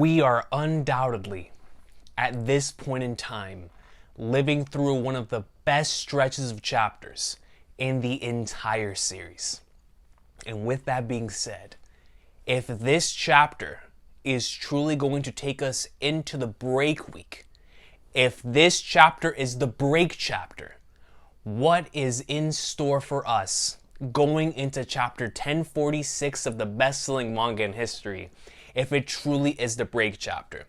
We are undoubtedly, at this point in time, living through one of the best stretches of chapters in the entire series. And with that being said, if this chapter is truly going to take us into the break week, if this chapter is the break chapter, what is in store for us going into chapter 1046 of the best-selling manga in history, if it truly is the break chapter?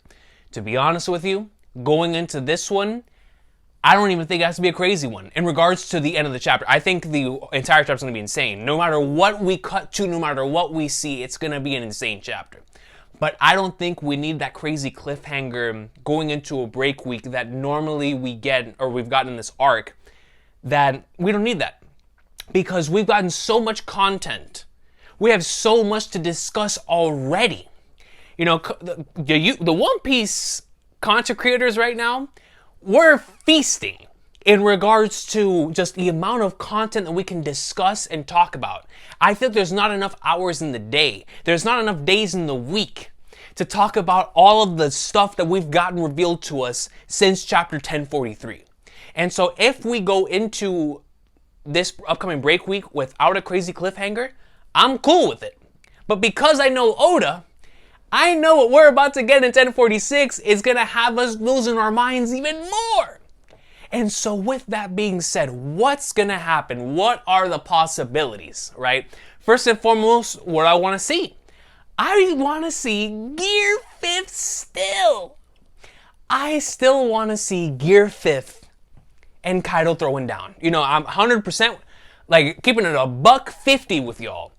To be honest with you, going into this one, I don't even think it has to be a crazy one. In regards to the end of the chapter, I think the entire chapter is going to be insane. No matter what we cut to, no matter what we see, it's going to be an insane chapter. But I don't think we need that crazy cliffhanger going into a break week that normally we get, or we've gotten in this arc, that we don't need that. Because we've gotten so much content. We have so much to discuss already. You know, the One Piece content creators right now, we're feasting in regards to just the amount of content that we can discuss and talk about. I think there's not enough hours in the day. There's not enough days in the week to talk about all of the stuff that we've gotten revealed to us since chapter 1043. And so if we go into this upcoming break week without a crazy cliffhanger, I'm cool with it. But because I know Oda, I know what we're about to get in 1046 is going to have us losing our minds even more. And so with that being said, what's going to happen? What are the possibilities, right? First and foremost, what I want to see. I want to see Gear 5th still. I still want to see Gear 5th and Kaido throwing down. You know, I'm 100% like keeping it a $150 with y'all.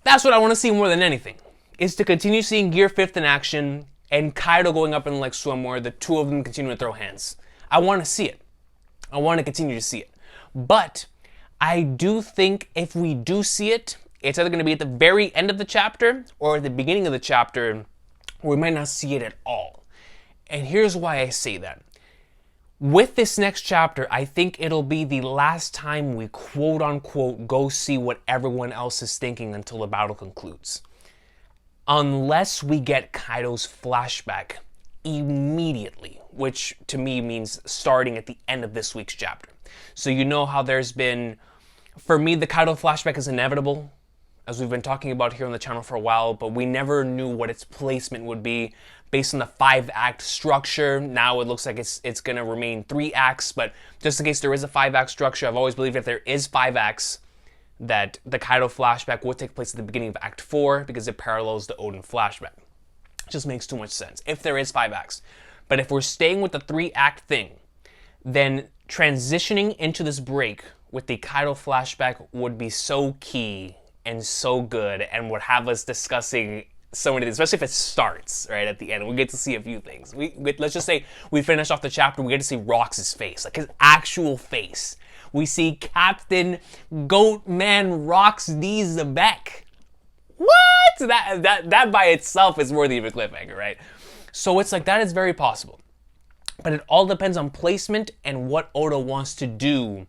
That's what I want to see more than anything. Is to continue seeing Gear 5th in action and Kaido going up in like swimwear, the two of them continue to throw hands. I want to see it. I want to continue to see it. But I do think if we do see it, it's either going to be at the very end of the chapter or at the beginning of the chapter, or we might not see it at all. And here's why I say that. With this next chapter, I think it'll be the last time we quote unquote go see what everyone else is thinking until the battle concludes. Unless we get Kaido's flashback immediately, which to me means starting at the end of this week's chapter. So you know how there's been, for me, the Kaido flashback is inevitable, as we've been talking about here on the channel for a while, but we never knew what its placement would be based on the 5-act structure. Now it looks like it's going to remain 3 acts, but just in case there is a 5-act structure, I've always believed if there is 5 acts, that the Kaido flashback would take place at the beginning of Act 4 because it parallels the Oden flashback. It just makes too much sense if there is 5 acts. But if we're staying with the 3-act thing, then transitioning into this break with the Kaido flashback would be so key and so good and would have us discussing so many things, especially if it starts right at the end. We get to see a few things. Let's just say we finish off the chapter, we get to see Rox's face, like his actual face. We see Captain Goatman Rox D. Zebek. What? That by itself is worthy of a cliffhanger, right? So it's like that is very possible. But it all depends on placement and what Oda wants to do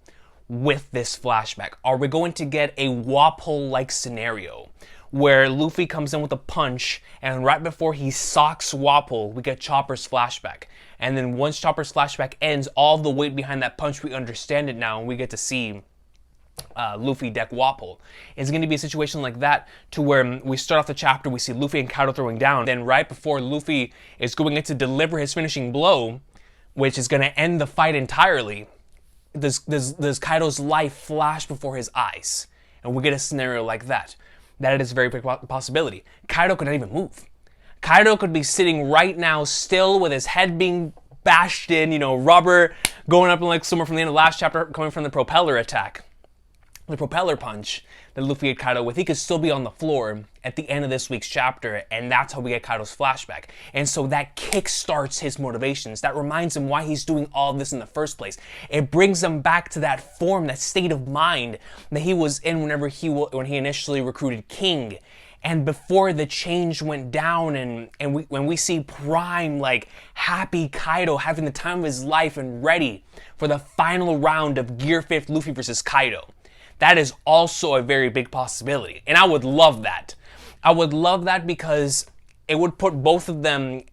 with this flashback. Are we going to get a Wapol-like scenario where Luffy comes in with a punch and right before he socks Wapol, we get Chopper's flashback? And then once Chopper's flashback ends, all the weight behind that punch, we understand it now and we get to see Luffy deck Wapol. It's going to be a situation like that to where we start off the chapter, we see Luffy and Kaido throwing down. Then right before Luffy is going in to deliver his finishing blow, which is going to end the fight entirely, does Kaido's life flash before his eyes? And we get a scenario like that. That is a very big possibility. Kaido could not even move. Kaido could be sitting right now still with his head being bashed in, you know, rubber going up in like somewhere from the end of the last chapter coming from the propeller attack. The propeller punch that Luffy hit Kaido with, he could still be on the floor at the end of this week's chapter, and that's how we get Kaido's flashback. And so that kickstarts his motivations. That reminds him why he's doing all of this in the first place. It brings him back to that form, that state of mind that he was in when he initially recruited King. And before the change went down when we see prime, like, happy Kaido having the time of his life and ready for the final round of Gear 5th Luffy versus Kaido. That is also a very big possibility. And I would love that. I would love that because it would put both of them.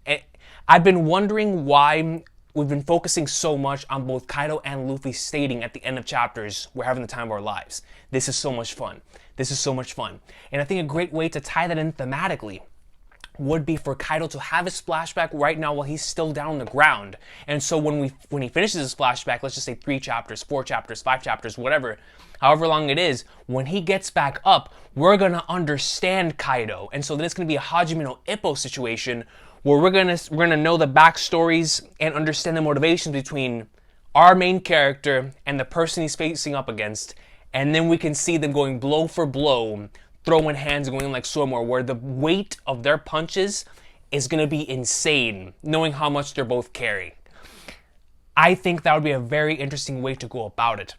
I've been wondering why we've been focusing so much on both Kaido and Luffy stating at the end of chapters, we're having the time of our lives. This is so much fun. This is so much fun. And I think a great way to tie that in thematically would be for Kaido to have his flashback right now while he's still down on the ground. And so when he finishes his flashback, let's just say 3 chapters, 4 chapters, 5 chapters, whatever, however long it is, when he gets back up, we're gonna understand Kaido. And so then it's gonna be a Hajime no Ippo situation where we're gonna know the backstories and understand the motivations between our main character and the person he's facing up against. And then we can see them going blow for blow, throwing hands and going like Swimmer, where the weight of their punches is going to be insane, knowing how much they're both carrying. I think that would be a very interesting way to go about it.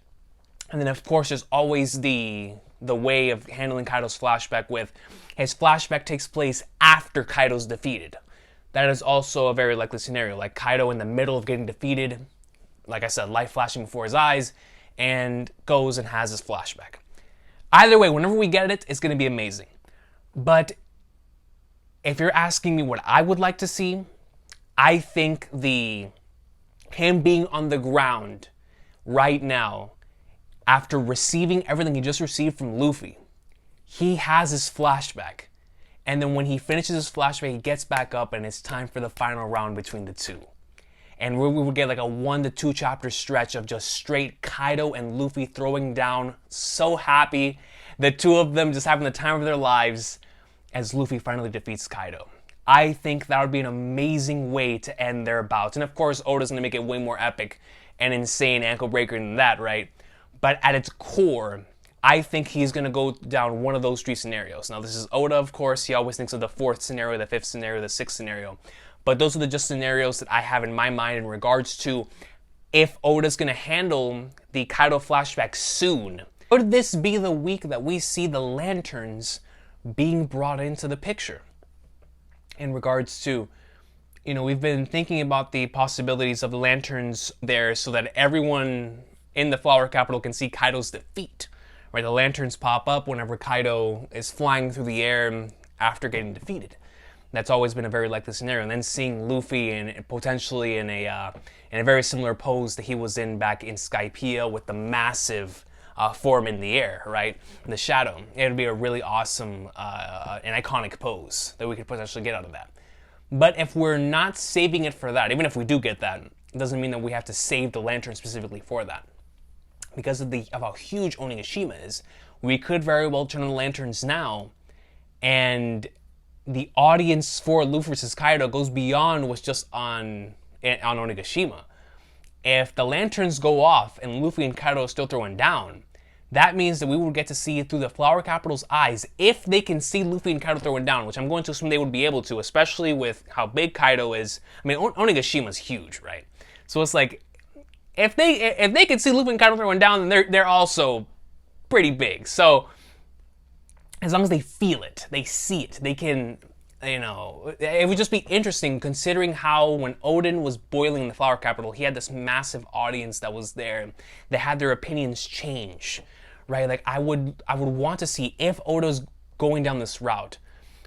And then, of course, there's always the way of handling Kaido's flashback with his flashback takes place after Kaido's defeated. That is also a very likely scenario, like Kaido in the middle of getting defeated, like I said, light flashing before his eyes, and goes and has his flashback. Either way, whenever we get it, it's going to be amazing. But if you're asking me what I would like to see, I think him being on the ground right now, after receiving everything he just received from Luffy, he has his flashback. And then when he finishes his flashback, he gets back up and it's time for the final round between the two. And we would get like a 1 to 2 chapter stretch of just straight Kaido and Luffy throwing down. So happy. The two of them just having the time of their lives as Luffy finally defeats Kaido. I think that would be an amazing way to end their bouts. And of course, Oda's going to make it way more epic and insane ankle breaker than that, right? But at its core, I think he's going to go down one of those 3 scenarios. Now, this is Oda, of course. He always thinks of the 4th scenario, the 5th scenario, the 6th scenario. But those are the just scenarios that I have in my mind in regards to if Oda's going to handle the Kaido flashback soon. Could this be the week that we see the lanterns being brought into the picture? In regards to, we've been thinking about the possibilities of the lanterns there so that everyone in the Flower Capital can see Kaido's defeat. Right? The lanterns pop up whenever Kaido is flying through the air after getting defeated. That's always been a very likely scenario. And then seeing Luffy potentially in a very similar pose that he was in back in Skypiea with the massive form in the air, right? The shadow. It would be a really awesome and iconic pose that we could potentially get out of that. But if we're not saving it for that, even if we do get that, it doesn't mean that we have to save the lantern specifically for that. Because of how huge Onigashima is, we could very well turn on the lanterns now, and the audience for Luffy vs. Kaido goes beyond what's just on Onigashima. If the lanterns go off and Luffy and Kaido are still throwing down, that means that we will get to see it through the Flower Capital's eyes if they can see Luffy and Kaido throwing down, which I'm going to assume they would be able to, especially with how big Kaido is. I mean, Onigashima's huge, right? So it's like, if they can see Luffy and Kaido throwing down, then they're also pretty big. So as long as they feel it, they see it, they can, it would just be interesting considering how when Oden was boiling in the Flower Capital, he had this massive audience that was there that had their opinions change, right? Like I would want to see if Oda's going down this route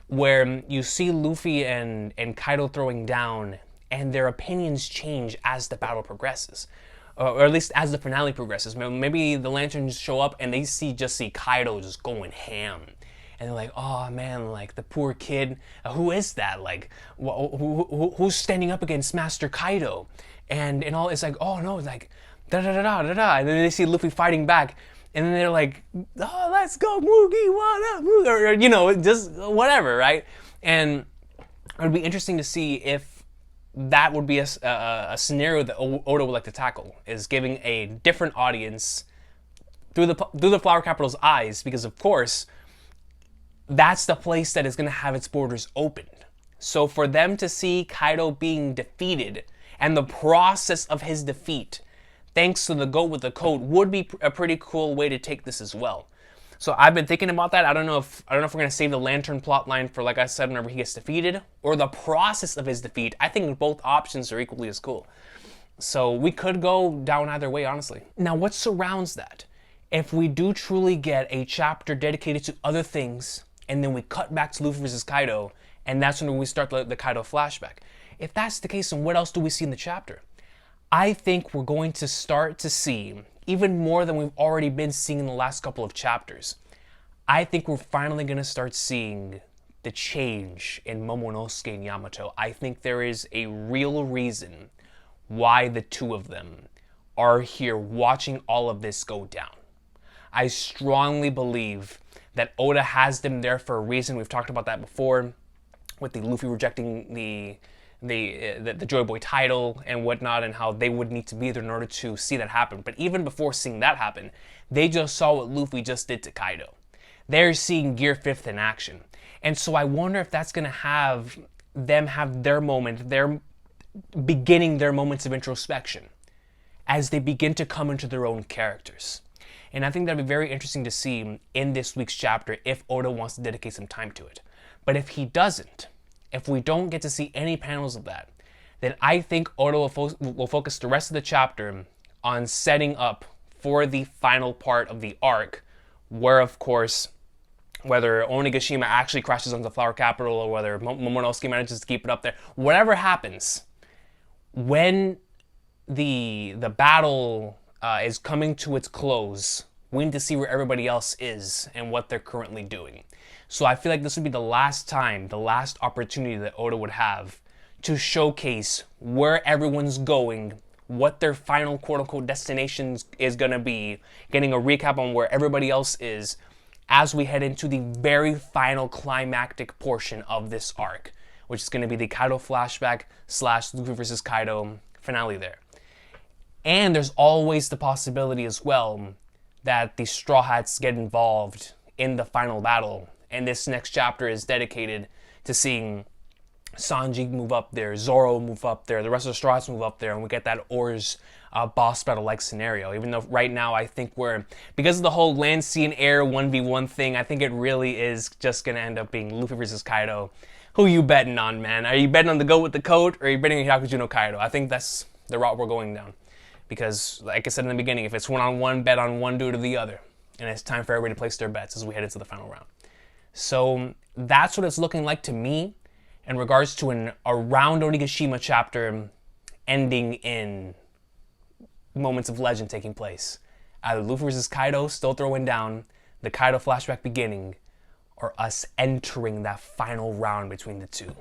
where you see Luffy and Kaido throwing down and their opinions change as the battle progresses. Or at least as the finale progresses. Maybe the lanterns show up and they just see Kaido just going ham. And they're like, oh man, like the poor kid, who is that? Like, who's standing up against Master Kaido? And all, it's like, oh no, it's like, da-da-da-da-da-da. And then they see Luffy fighting back. And then they're like, oh, let's go, Mugi, what up, Mugi? Or, just whatever, right? And it would be interesting to see if that would be a scenario that Oda would like to tackle, is giving a different audience through the Flower Capital's eyes, because of course, that's the place that is going to have its borders opened. So for them to see Kaido being defeated and the process of his defeat, thanks to the GOAT with the code, would be a pretty cool way to take this as well. So I've been thinking about that. I don't know if we're gonna save the lantern plotline for, like I said, whenever he gets defeated, or the process of his defeat. I think both options are equally as cool. So we could go down either way, honestly. Now, what surrounds that? If we do truly get a chapter dedicated to other things, and then we cut back to Luffy vs. Kaido, And that's when we start the Kaido flashback. If that's the case, then what else do we see in the chapter? I think we're going to start to see, even more than we've already been seeing in the last couple of chapters, I think we're finally going to start seeing the change in Momonosuke and Yamato. I think there is a real reason why the two of them are here watching all of this go down. I strongly believe that Oda has them there for a reason. We've talked about that before, with the Luffy rejecting the Joy Boy title and whatnot, and how they would need to be there in order to see that happen. But even before seeing that happen, they just saw what Luffy just did to Kaido. They're seeing Gear 5th in action. And so I wonder if that's going to have them have their moment, their beginning their moments of introspection as they begin to come into their own characters. And I think that'd be very interesting to see in this week's chapter if Oda wants to dedicate some time to it. But if he doesn't, if we don't get to see any panels of that, then I think Oda will focus the rest of the chapter on setting up for the final part of the arc, where, of course, whether Onigashima actually crashes onto the Flower Capital or whether Momonosuke manages to keep it up there, whatever happens, when the battle is coming to its close, we need to see where everybody else is and what they're currently doing. So I feel like this would be the last time, the last opportunity that Oda would have to showcase where everyone's going, what their final quote-unquote destination is going to be, getting a recap on where everybody else is as we head into the very final climactic portion of this arc, which is going to be the Kaido flashback / Luffy vs. Kaido finale there. And there's always the possibility as well that the Straw Hats get involved in the final battle. And this next chapter is dedicated to seeing Sanji move up there, Zoro move up there, the rest of the Straw Hats move up there, and we get that Oars boss battle-like scenario. Even though right now I think because of the whole land, sea, and air 1v1 thing, I think it really is just going to end up being Luffy versus Kaido. Who you betting on, man? Are you betting on the goat with the coat, or are you betting on Hyakuju no Kaido? I think that's the route we're going down. Because, like I said in the beginning, if it's one-on-one, bet on one dude or the other. And it's time for everybody to place their bets as we head into the final round. So that's what it's looking like to me in regards to a round Onigashima chapter ending in moments of legend taking place. Either Luffy versus Kaido still throwing down, the Kaido flashback beginning, or us entering that final round between the two.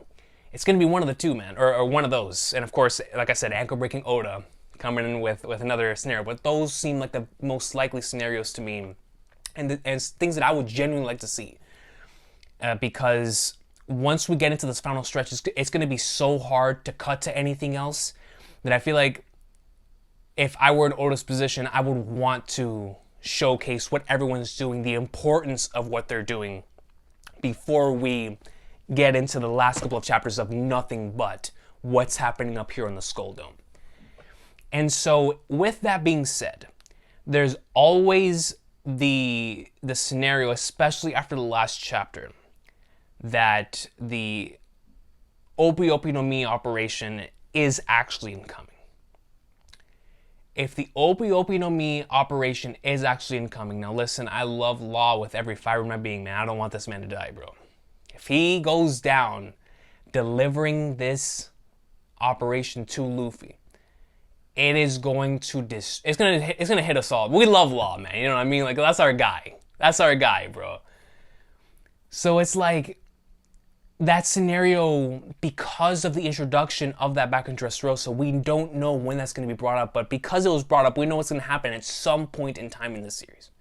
It's going to be one of the two, man, or one of those. And of course, like I said, ankle breaking Oda coming in with another scenario. But those seem like the most likely scenarios to me, and things that I would genuinely like to see. Because once we get into this final stretch, it's going to be so hard to cut to anything else that I feel like if I were in Oda's position, I would want to showcase what everyone's doing, the importance of what they're doing, before we get into the last couple of chapters of nothing but what's happening up here on the Skull Dome. And so, with that being said, there's always the scenario, especially after the last chapter, that the Opi Opi no Mi operation is actually incoming. If the Opi Opi no Mi operation is actually incoming, now listen, I love Law with every fiber of my being, man. I don't want this man to die, bro. If he goes down delivering this operation to Luffy, it is going to it's gonna hit us all. We love Law, man. You know what I mean? Like, that's our guy. That's our guy, bro. So it's like that scenario, because of the introduction of that back in Dressrosa, we don't know when that's going to be brought up, but because it was brought up, we know what's going to happen at some point in time in this series.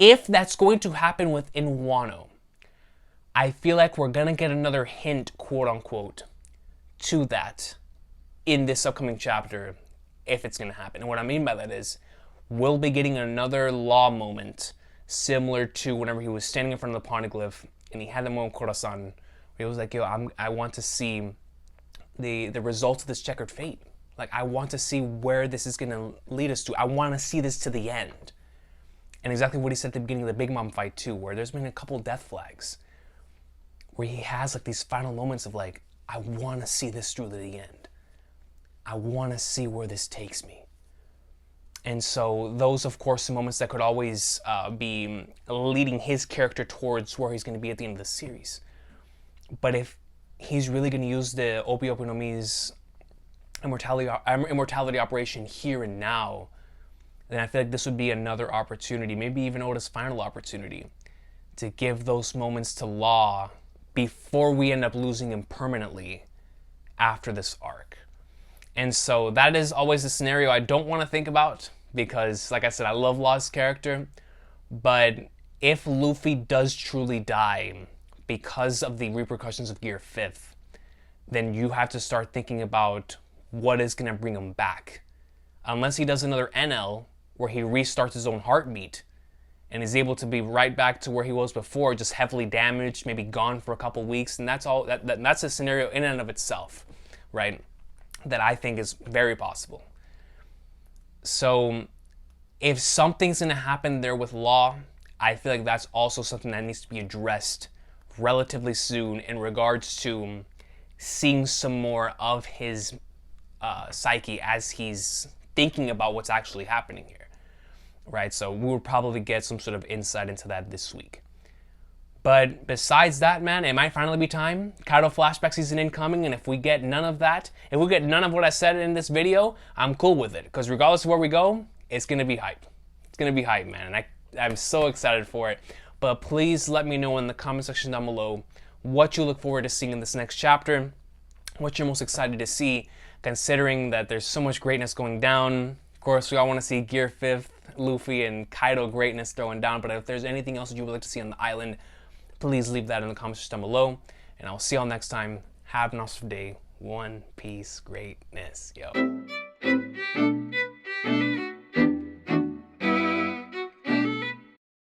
If that's going to happen within Wano, I feel like we're going to get another hint, quote unquote, to that in this upcoming chapter, if it's going to happen. And what I mean by that is, we'll be getting another Law moment, similar to whenever he was standing in front of the Poneglyph, and he had the moment Corazon, where he was like, yo, I want to see the results of this checkered fate. Like, I want to see where this is going to lead us to. I want to see this to the end. And exactly what he said at the beginning of the Big Mom fight, too, where there's been a couple death flags, where he has, like, these final moments of, like, I want to see this through to the end. I want to see where this takes me. And so those, of course, are moments that could always be leading his character towards where he's going to be at the end of the series. But if he's really going to use the Obi Opi no Mi's immortality operation here and now, then I feel like this would be another opportunity, maybe even Oda's final opportunity, to give those moments to Law before we end up losing him permanently after this arc. And so that is always a scenario I don't want to think about because, like I said, I love Law's character. But if Luffy does truly die because of the repercussions of Gear 5th, then you have to start thinking about what is going to bring him back. Unless he does another NL where he restarts his own heartbeat and is able to be right back to where he was before, just heavily damaged, maybe gone for a couple weeks, and that's all. That's a scenario in and of itself, right? That I think is very possible. So if something's going to happen there with Law, I feel like that's also something that needs to be addressed relatively soon in regards to seeing some more of his psyche as he's thinking about what's actually happening here, right? So we'll probably get some sort of insight into that this week. But besides that, man, it might finally be time. Kaido flashback season incoming, and if we get none of that, if we get none of what I said in this video, I'm cool with it. Because regardless of where we go, it's going to be hype. It's going to be hype, man. And I'm so excited for it. But please let me know in the comment section down below what you look forward to seeing in this next chapter, what you're most excited to see, considering that there's so much greatness going down. Of course, we all want to see Gear 5th, Luffy, and Kaido greatness throwing down. But if there's anything else that you would like to see on the island, please leave that in the comments down below. And I'll see y'all next time. Have an awesome day. One Piece greatness. Yo.